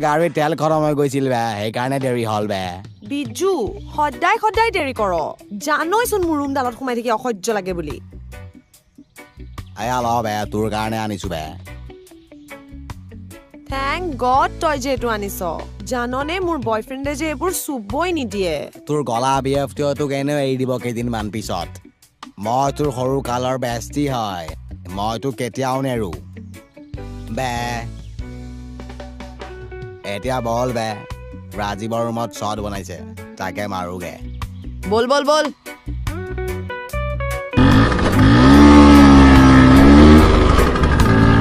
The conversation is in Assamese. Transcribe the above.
গাড়ীৰ তেল খতম হৈ গৈছিল বে সেইকাৰণে দেৰি হ'ল বে বিজু সদায় সদায় দেৰি কৰ জানইচোন মোৰ ৰুমডালত সোমাই থাকি অসহ্য লাগে বুলি আয়া ল বে তোৰ কাৰণে আনিছো বে থেংক গড তই যে এইটো আনিছ জাননে মোৰ বয়ফ্ৰেণ্ডে যে এইবোৰ চুবই নিদিয়ে তোৰ গলা বিএফটিও তোক এনেও এৰি দিব কেইদিনমান পিছত মই তোৰ সৰু কালৰ বেষ্টি হয় মই তোক কেতিয়াও নেৰো বে এতিয়া বল বে ৰাজীৱৰ ৰুমত শ্বট বনাইছে তাকে মাৰোগে বল বল বল